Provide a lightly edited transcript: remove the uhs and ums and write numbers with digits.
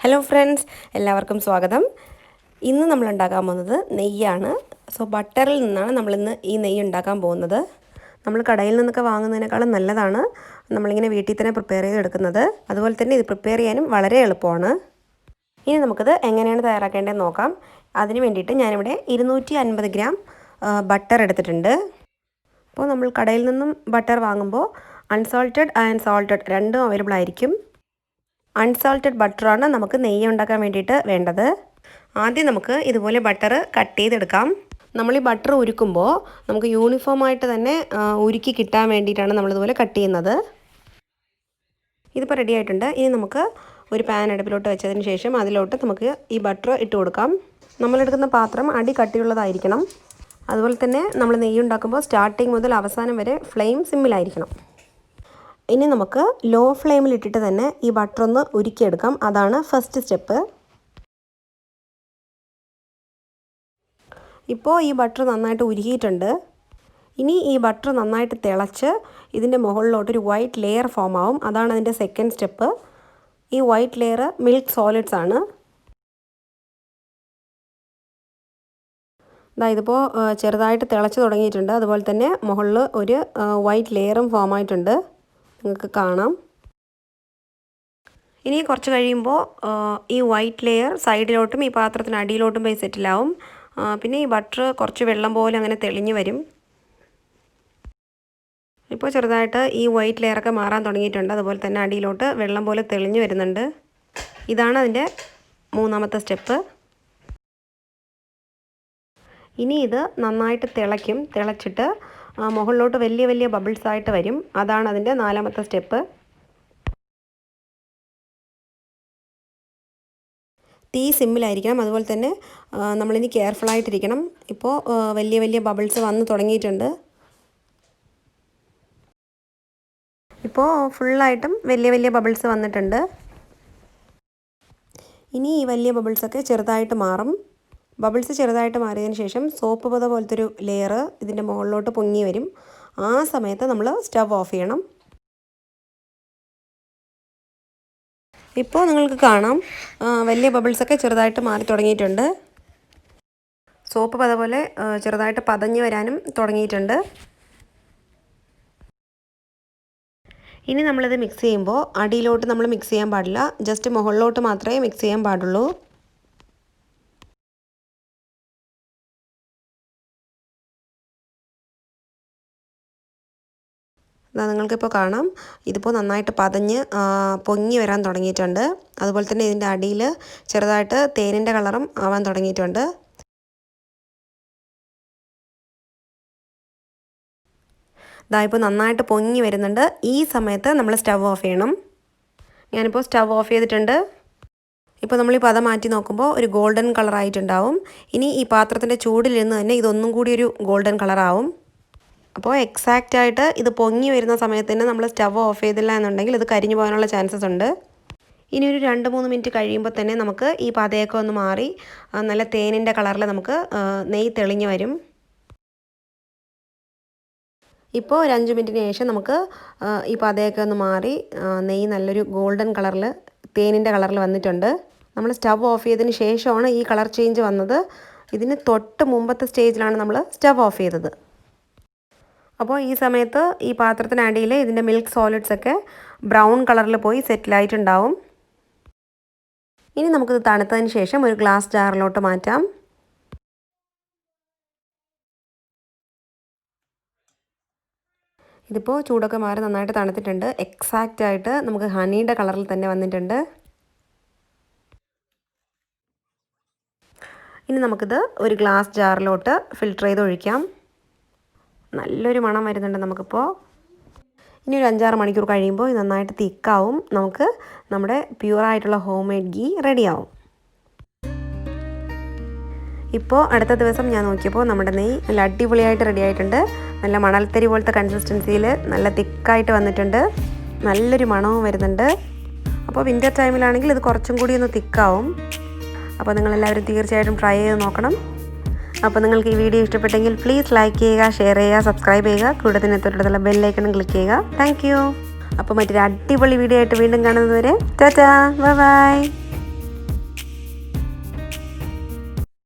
Hello friends, എല്ലാവർക്കും സ്വാഗതം. ഇന്ന് നമ്മൾ ഉണ്ടാക്കാൻ പോകുന്നത് നെയ്യാണ്. ബട്ടറിൽ നിന്നാണ് നമ്മളിന്ന് ഈ നെയ്യ് ഉണ്ടാക്കാൻ പോകുന്നത്. നമ്മൾ കടയിൽ നിന്നൊക്കെ വാങ്ങുന്നതിനേക്കാളും നല്ലതാണ് നമ്മളിങ്ങനെ വീട്ടിൽ തന്നെ പ്രിപ്പയർ ചെയ്തെടുക്കുന്നത്. അതുപോലെ തന്നെ ഇത് പ്രിപ്പയർ ചെയ്യാനും വളരെ എളുപ്പമാണ്. ഇനി നമുക്കിത് എങ്ങനെയാണ് തയ്യാറാക്കേണ്ടതെന്ന് നോക്കാം. അതിന് വേണ്ടിയിട്ട് ഞാനിവിടെ 250 ഗ്രാം ബട്ടർ എടുത്തിട്ടുണ്ട്. അപ്പോൾ നമ്മൾ കടയിൽ നിന്നും ബട്ടർ വാങ്ങുമ്പോൾ അൺസാൾട്ടഡ് ആൻഡ് സാൾട്ടഡ് രണ്ടും അവൈലബിൾ ആയിരിക്കും. അൺസാൾട്ടഡ് ബട്ടറാണ് നമുക്ക് നെയ്യ് ഉണ്ടാക്കാൻ വേണ്ടിയിട്ട് വേണ്ടത്. ആദ്യം നമുക്ക് ഇതുപോലെ ബട്ടർ കട്ട് ചെയ്തെടുക്കാം. നമ്മൾ ഈ ബട്ടർ ഉരുക്കുമ്പോൾ നമുക്ക് യൂണിഫോമായിട്ട് തന്നെ ഉരുക്കി കിട്ടാൻ വേണ്ടിയിട്ടാണ് നമ്മളിതുപോലെ കട്ട് ചെയ്യുന്നത്. ഇതിപ്പോൾ റെഡി ആയിട്ടുണ്ട്. ഇനി നമുക്ക് ഒരു പാൻ അടുപ്പിലോട്ട് വെച്ചതിന് ശേഷം അതിലോട്ട് നമുക്ക് ഈ ബട്ടർ ഇട്ട് കൊടുക്കാം. നമ്മളെടുക്കുന്ന പാത്രം അടി കട്ടിയുള്ളതായിരിക്കണം. അതുപോലെ തന്നെ നമ്മൾ നെയ്യ് ഉണ്ടാക്കുമ്പോൾ സ്റ്റാർട്ടിങ് മുതൽ അവസാനം വരെ ഫ്ലെയിം സിമ്മിലായിരിക്കണം. ഇനി നമുക്ക് ലോ ഫ്ലെയിമിൽ ഇട്ടിട്ട് തന്നെ ഈ ബട്ടർ ഒന്ന് ഉരുക്കിയെടുക്കാം. അതാണ് ഫസ്റ്റ് സ്റ്റെപ്പ്. ഇപ്പോൾ ഈ ബട്ടർ നന്നായിട്ട് ഉരുകിയിട്ടുണ്ട്. ഇനി ഈ ബട്ടർ നന്നായിട്ട് തിളച്ച് ഇതിൻ്റെ മുകളിലോട്ടൊരു വൈറ്റ് ലെയർ ഫോം ആവും. അതാണ് അതിൻ്റെ സെക്കൻഡ് സ്റ്റെപ്പ്. ഈ വൈറ്റ് ലെയർ മിൽക്ക് സോളിഡ്സ് ആണ്. ഇതിപ്പോൾ ചെറുതായിട്ട് തിളച്ച് തുടങ്ങിയിട്ടുണ്ട്. അതുപോലെ തന്നെ മുകളിൽ ഒരു വൈറ്റ് ലെയറും ഫോം ആയിട്ടുണ്ട്, നിങ്ങൾക്ക് കാണാം. ഇനി കുറച്ച് കഴിയുമ്പോൾ ഈ വൈറ്റ് ലെയർ സൈഡിലോട്ടും ഈ പാത്രത്തിന് അടിയിലോട്ടും പോയി സെറ്റിലാവും. പിന്നെ ഈ ബട്ടർ കുറച്ച് വെള്ളം പോലെ അങ്ങനെ തെളിഞ്ഞു വരും. ഇപ്പോൾ ചെറുതായിട്ട് ഈ വൈറ്റ് ലെയറൊക്കെ മാറാൻ തുടങ്ങിയിട്ടുണ്ട്. അതുപോലെ തന്നെ അടിയിലോട്ട് വെള്ളം പോലെ തെളിഞ്ഞു വരുന്നുണ്ട്. ഇതാണ് അതിൻ്റെ മൂന്നാമത്തെ സ്റ്റെപ്പ്. ഇനി ഇത് നന്നായിട്ട് തിളച്ചിട്ട് മുകളിലോട്ട് വലിയ വലിയ ബബിൾസ് ആയിട്ട് വരും. അതാണ് അതിൻ്റെ നാലാമത്തെ സ്റ്റെപ്പ്. തീ സിമ്മിലായിരിക്കണം. അതുപോലെ തന്നെ നമ്മളിനി കെയർഫുള്ളായിട്ടിരിക്കണം. ഇപ്പോൾ വലിയ വലിയ ബബിൾസ് വന്ന് തുടങ്ങിയിട്ടുണ്ട്. ഇപ്പോൾ ഫുള്ളായിട്ടും വലിയ വലിയ ബബിൾസ് വന്നിട്ടുണ്ട്. ഇനി ഈ വലിയ ബബിൾസൊക്കെ ചെറുതായിട്ട് മാറും. ബബിൾസ് ചെറുതായിട്ട് മാറിയതിന് ശേഷം സോപ്പ് പത പോലത്തൊരു ലെയർ ഇതിൻ്റെ മുകളിലോട്ട് പൊങ്ങി വരും. ആ സമയത്ത് നമ്മൾ സ്റ്റവ് ഓഫ് ചെയ്യണം. ഇപ്പോൾ നിങ്ങൾക്ക് കാണാം വലിയ ബബിൾസൊക്കെ ചെറുതായിട്ട് മാറി തുടങ്ങിയിട്ടുണ്ട്. സോപ്പ് പത പോലെ ചെറുതായിട്ട് പതഞ്ഞ് വരാനും തുടങ്ങിയിട്ടുണ്ട്. ഇനി നമ്മളിത് മിക്സ് ചെയ്യുമ്പോൾ അടിയിലോട്ട് നമ്മൾ മിക്സ് ചെയ്യാൻ പാടില്ല. ജസ്റ്റ് മുകളിലോട്ട് മാത്രമേ മിക്സ് ചെയ്യാൻ പാടുള്ളൂ. നിങ്ങൾക്കിപ്പോൾ കാണാം ഇതിപ്പോൾ നന്നായിട്ട് പതഞ്ഞ് പൊങ്ങി വരാൻ തുടങ്ങിയിട്ടുണ്ട്. അതുപോലെ തന്നെ ഇതിൻ്റെ അടിയിൽ ചെറുതായിട്ട് തേനിൻ്റെ കളറും ആവാൻ തുടങ്ങിയിട്ടുണ്ട്. ഇപ്പോൾ നന്നായിട്ട് പൊങ്ങി വരുന്നുണ്ട്. ഈ സമയത്ത് നമ്മൾ സ്റ്റവ് ഓഫ് ചെയ്യണം. ഞാനിപ്പോൾ സ്റ്റവ് ഓഫ് ചെയ്തിട്ടുണ്ട്. ഇപ്പോൾ നമ്മൾ ഈ പദം മാറ്റി നോക്കുമ്പോൾ ഒരു ഗോൾഡൻ കളറായിട്ടുണ്ടാവും. ഇനി ഈ പാത്രത്തിൻ്റെ ചൂടിൽ നിന്ന് തന്നെ ഇതൊന്നും കൂടി ഒരു ഗോൾഡൻ കളറാവും. അപ്പോൾ എക്സാക്റ്റായിട്ട് ഇത് പൊങ്ങി വരുന്ന സമയത്ത് തന്നെ നമ്മൾ സ്റ്റവ് ഓഫ് ചെയ്തില്ല എന്നുണ്ടെങ്കിൽ ഇത് കരിഞ്ഞു പോകാനുള്ള ചാൻസസ് ഉണ്ട്. ഇനി ഒരു 2-3 മിനിറ്റ് കഴിയുമ്പോൾ തന്നെ നമുക്ക് ഈ പതയൊക്കെ ഒന്ന് മാറി നല്ല തേനിൻ്റെ കളറിൽ നമുക്ക് നെയ്യ് തെളിഞ്ഞു വരും. ഇപ്പോൾ ഒരു 5 മിനിറ്റിന് ശേഷം നമുക്ക് ഈ പതയൊക്കെ ഒന്ന് മാറി നെയ്യ് നല്ലൊരു ഗോൾഡൻ കളറിൽ തേനിൻ്റെ കളറിൽ വന്നിട്ടുണ്ട്. നമ്മൾ സ്റ്റവ് ഓഫ് ചെയ്തതിന് ശേഷമാണ് ഈ കളർ ചേഞ്ച് വന്നത്. ഇതിന് തൊട്ട് മുമ്പത്തെ സ്റ്റേജിലാണ് നമ്മൾ സ്റ്റവ് ഓഫ് ചെയ്തത്. അപ്പോൾ ഈ സമയത്ത് ഈ പാത്രത്തിനടിയിൽ ഇതിൻ്റെ മിൽക്ക് സോളിഡ്സ് ഒക്കെ ബ്രൗൺ കളറിൽ പോയി സെറ്റിലായിട്ടുണ്ടാവും. ഇനി നമുക്കിത് തണുത്തതിന് ശേഷം ഒരു ഗ്ലാസ് ജാറിലോട്ട് മാറ്റാം. ഇതിപ്പോൾ ചൂടൊക്കെ മാറി നന്നായിട്ട് തണുത്തിട്ടുണ്ട്. എക്സാക്റ്റായിട്ട് നമുക്ക് ഹണിയുടെ കളറിൽ തന്നെ വന്നിട്ടുണ്ട്. ഇനി നമുക്കിത് ഒരു ഗ്ലാസ് ജാറിലോട്ട് ഫിൽറ്റർ ചെയ്ത് ഒഴിക്കാം. നല്ലൊരു മണം വരുന്നുണ്ട് നമുക്കിപ്പോൾ. ഇനി ഒരു 5-6 മണിക്കൂർ കഴിയുമ്പോൾ ഇത് നന്നായിട്ട് തിക്കാവും. നമുക്ക് നമ്മുടെ പ്യുവറായിട്ടുള്ള ഹോം മെയ്ഡ് ഗീ റെഡിയാവും. ഇപ്പോൾ അടുത്ത ദിവസം ഞാൻ നോക്കിയപ്പോൾ നമ്മുടെ നെയ്യ് നല്ല അടിപൊളിയായിട്ട് റെഡി ആയിട്ടുണ്ട്. നല്ല മണൽത്തരി പോലത്തെ കൺസിസ്റ്റൻസിയിൽ നല്ല തിക്കായിട്ട് വന്നിട്ടുണ്ട്. നല്ലൊരു മണവും വരുന്നുണ്ട്. അപ്പോൾ വിൻ്റർ ടൈമിലാണെങ്കിൽ ഇത് കുറച്ചും കൂടി ഒന്ന് തിക്കാവും. അപ്പോൾ നിങ്ങളെല്ലാവരും തീർച്ചയായിട്ടും ട്രൈ ചെയ്ത് നോക്കണം. അപ്പോൾ നിങ്ങൾക്ക് ഈ വീഡിയോ ഇഷ്ടപ്പെട്ടെങ്കിൽ പ്ലീസ് ലൈക്ക് ചെയ്യുക, ഷെയർ ചെയ്യുക, സബ്സ്ക്രൈബ് ചെയ്യുക. കൂടുതൽ തൊട്ടുള്ള ബെല്ലൈക്കണും ക്ലിക്ക് ചെയ്യുക. Thank you. അപ്പോൾ മറ്റൊരു അടിപൊളി വീഡിയോ ആയിട്ട് വീണ്ടും കാണുന്നതുവരെ ടാറ്റാ, ബൈ ബൈ.